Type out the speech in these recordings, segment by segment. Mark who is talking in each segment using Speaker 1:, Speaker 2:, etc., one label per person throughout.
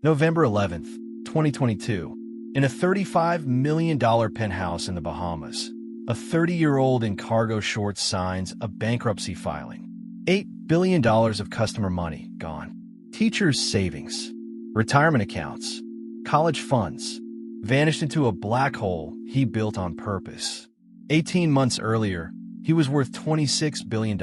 Speaker 1: November 11th, 2022. In a $35 million penthouse in the Bahamas, a 30-year-old in cargo shorts signs a bankruptcy filing. $8 billion of customer money gone. Teachers' savings, retirement accounts, college funds, vanished into a black hole he built on purpose. 18 months earlier, he was worth $26 billion.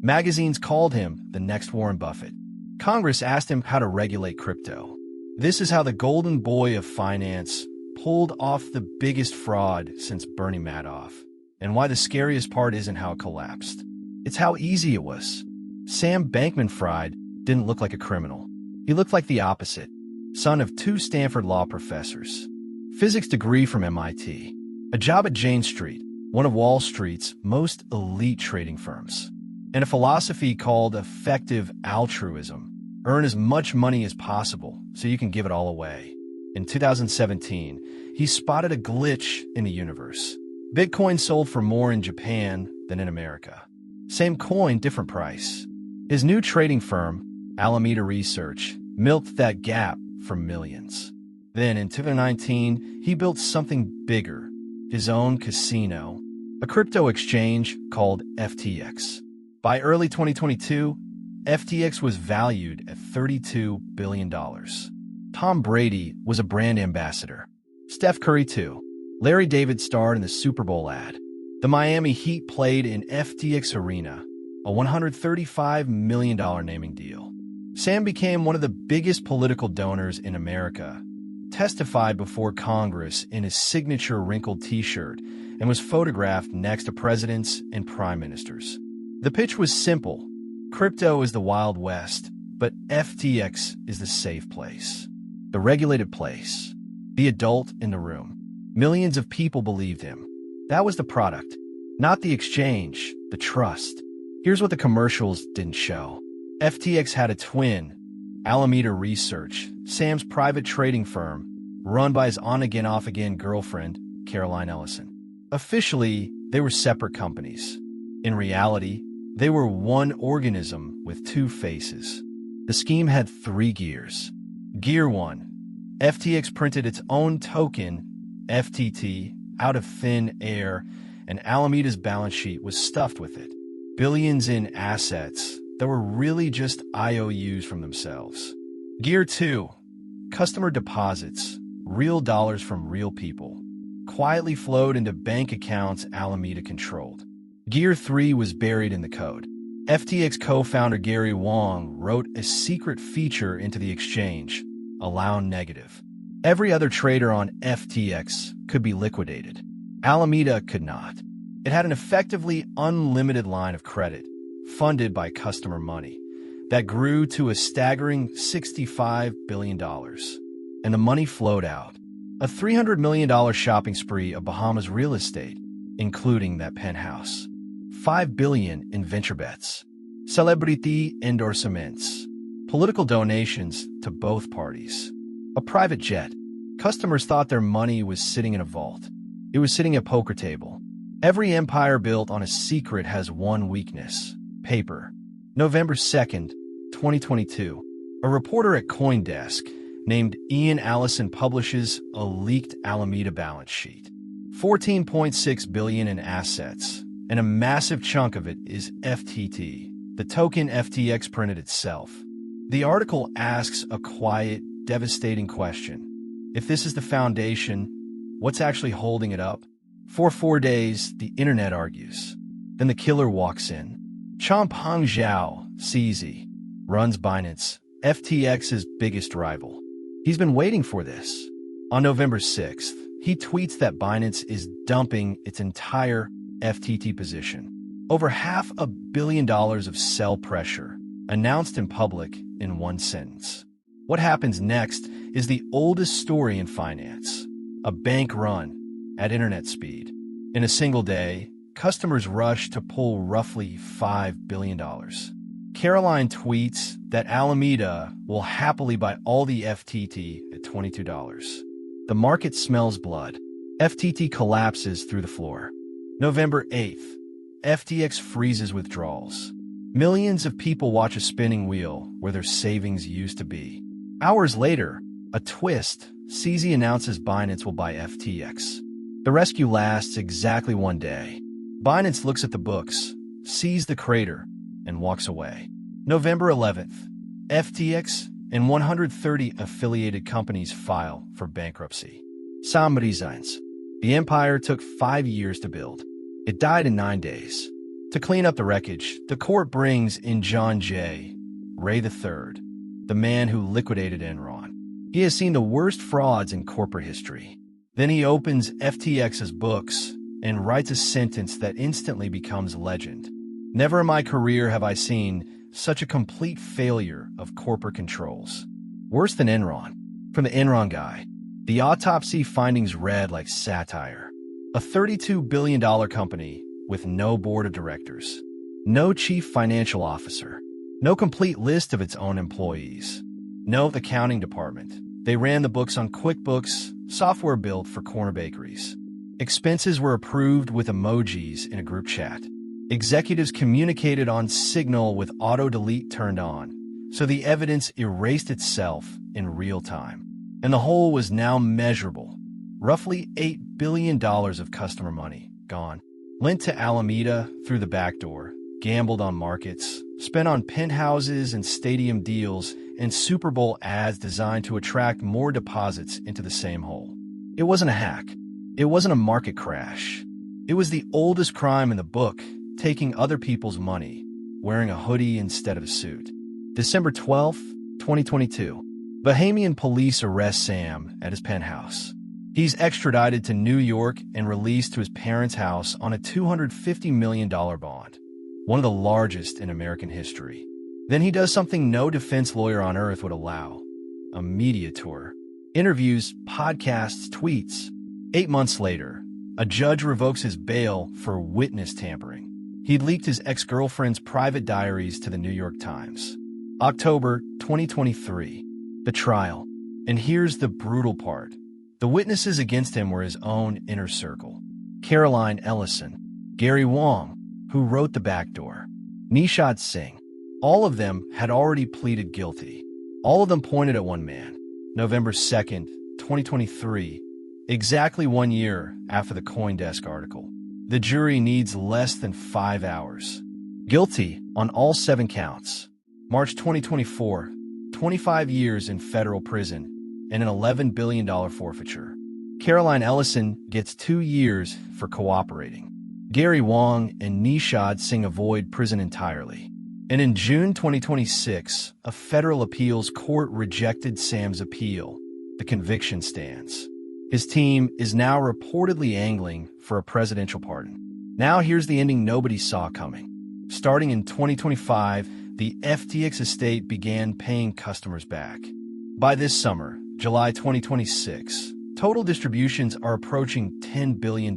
Speaker 1: Magazines called him the next Warren Buffett. Congress asked him how to regulate crypto. This is how the golden boy of finance pulled off the biggest fraud since Bernie Madoff. And why the scariest part isn't how it collapsed. It's how easy it was. Sam Bankman-Fried didn't look like a criminal. He looked like the opposite. Son of 2 Stanford law professors. Physics degree from MIT. A job at Jane Street, one of Wall Street's most elite trading firms. And a philosophy called effective altruism. Earn as much money as possible so you can give it all away. In 2017, he spotted a glitch in the universe. Bitcoin sold for more in Japan than in America. Same coin, different price. His new trading firm, Alameda Research, milked that gap for millions. Then in 2019, he built something bigger, his own casino, a crypto exchange called FTX. By early 2022, FTX was valued at $32 billion. Tom Brady was a brand ambassador. Steph Curry too. Larry David starred in the Super Bowl ad. The Miami Heat played in FTX Arena, a $135 million naming deal. Sam became one of the biggest political donors in America, testified before Congress in his signature wrinkled t-shirt, and was photographed next to presidents and prime ministers. The pitch was simple. Crypto is the Wild West, but FTX is the safe place. The regulated place. The adult in the room. Millions of people believed him. That was the product, not the exchange, the trust. Here's what the commercials didn't show. FTX had a twin, Alameda Research, Sam's private trading firm, run by his on-again, off-again girlfriend, Caroline Ellison. Officially, they were separate companies. In reality, they were one organism with 2 faces. The scheme had 3 gears. Gear 1. FTX printed its own token, FTT, out of thin air, and Alameda's balance sheet was stuffed with it. Billions in assets that were really just IOUs from themselves. Gear 2. Customer deposits, real dollars from real people, quietly flowed into bank accounts Alameda controlled. Gear 3 was buried in the code. FTX co-founder Gary Wang wrote a secret feature into the exchange, allow negative. Every other trader on FTX could be liquidated. Alameda could not. It had an effectively unlimited line of credit, funded by customer money, that grew to a staggering $65 billion. And the money flowed out. A $300 million shopping spree of Bahamas real estate, including that penthouse. $5 billion in venture bets. Celebrity endorsements. Political donations to both parties. A private jet. Customers thought their money was sitting in a vault. It was sitting at a poker table. Every empire built on a secret has one weakness. Paper. November 2nd, 2022. A reporter at CoinDesk named Ian Allison publishes a leaked Alameda balance sheet. $14.6 billion in assets, and a massive chunk of it is FTT, the token FTX printed itself. The article asks a quiet, devastating question. If this is the foundation, what's actually holding it up? For 4 days, the internet argues. Then the killer walks in. Changpeng Zhao, CZ, runs Binance, FTX's biggest rival. He's been waiting for this. On November 6th, he tweets that Binance is dumping its entire FTT position. Over $500 million of sell pressure, announced in public in one sentence. What happens next is the oldest story in finance. A bank run at internet speed. In a single day, customers rush to pull roughly $5 billion. Caroline tweets that Alameda will happily buy all the FTT at $22. The market smells blood. FTT collapses through the floor. November 8th, FTX freezes withdrawals. Millions of people watch a spinning wheel where their savings used to be. Hours later, a twist, CZ announces Binance will buy FTX. The rescue lasts exactly 1 day. Binance looks at the books, sees the crater, and walks away. November 11th, FTX and 130 affiliated companies file for bankruptcy. Sam resigns. The empire took 5 years to build. It died in 9 days. To clean up the wreckage, the court brings in John J. Ray III, the man who liquidated Enron. He has seen the worst frauds in corporate history. Then he opens FTX's books and writes a sentence that instantly becomes legend. Never in my career have I seen such a complete failure of corporate controls. Worse than Enron. From the Enron guy, the autopsy findings read like satire. A $32 billion company with no board of directors, no chief financial officer, no complete list of its own employees, no accounting department. They ran the books on QuickBooks, software built for corner bakeries. Expenses were approved with emojis in a group chat. Executives communicated on Signal with auto-delete turned on, so the evidence erased itself in real time. And the whole was now measurable. Roughly $8 billion of customer money gone. Lent to Alameda through the backdoor, gambled on markets, spent on penthouses and stadium deals, and Super Bowl ads designed to attract more deposits into the same hole. It wasn't a hack. It wasn't a market crash. It was the oldest crime in the book, taking other people's money, wearing a hoodie instead of a suit. December 12th, 2022. Bahamian police arrest Sam at his penthouse. He's extradited to New York and released to his parents' house on a $250 million bond, one of the largest in American history. Then he does something no defense lawyer on earth would allow: a media tour. Interviews, podcasts, tweets. 8 months later, a judge revokes his bail for witness tampering. He'd leaked his ex-girlfriend's private diaries to the New York Times. October 2023. The trial. And here's the brutal part. The witnesses against him were his own inner circle. Caroline Ellison, Gary Wong, who wrote The Backdoor, Nishad Singh. All of them had already pleaded guilty. All of them pointed at one man. November 2nd, 2023, exactly 1 year after the CoinDesk article. The jury needs less than 5 hours. Guilty on all 7 counts. March 2024, 25 years in federal prison and an $11 billion forfeiture. Caroline Ellison gets 2 years for cooperating. Gary Wong and Nishad Singh avoid prison entirely. And in June 2026, a federal appeals court rejected Sam's appeal. The conviction stands. His team is now reportedly angling for a presidential pardon. Now here's the ending nobody saw coming. Starting in 2025, the FTX estate began paying customers back. By this summer, July 2026, total distributions are approaching $10 billion,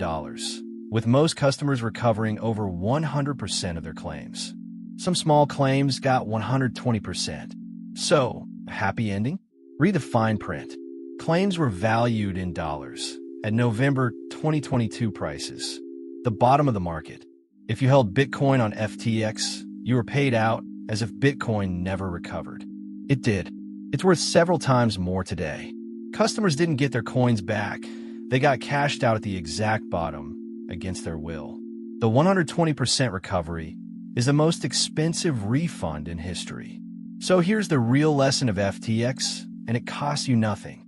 Speaker 1: with most customers recovering over 100% of their claims. Some small claims got 120%. So, a happy ending? Read the fine print. Claims were valued in dollars at November 2022 prices, the bottom of the market. If you held Bitcoin on FTX, you were paid out as if Bitcoin never recovered. It did. It's worth several times more today. Customers didn't get their coins back. They got cashed out at the exact bottom against their will. The 120% recovery is the most expensive refund in history. So here's the real lesson of FTX, and it costs you nothing.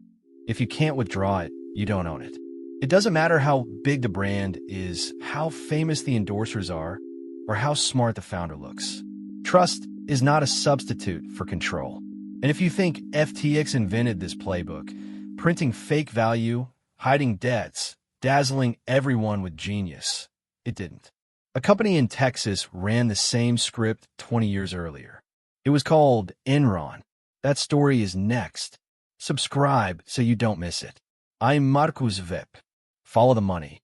Speaker 1: If you can't withdraw it, you don't own it. It doesn't matter how big the brand is, how famous the endorsers are, or how smart the founder looks. Trust is not a substitute for control. And if you think FTX invented this playbook, printing fake value, hiding debts, dazzling everyone with genius, it didn't. A company in Texas ran the same script 20 years earlier. It was called Enron. That story is next. Subscribe so you don't miss it. I'm Marcus Vip. Follow the money.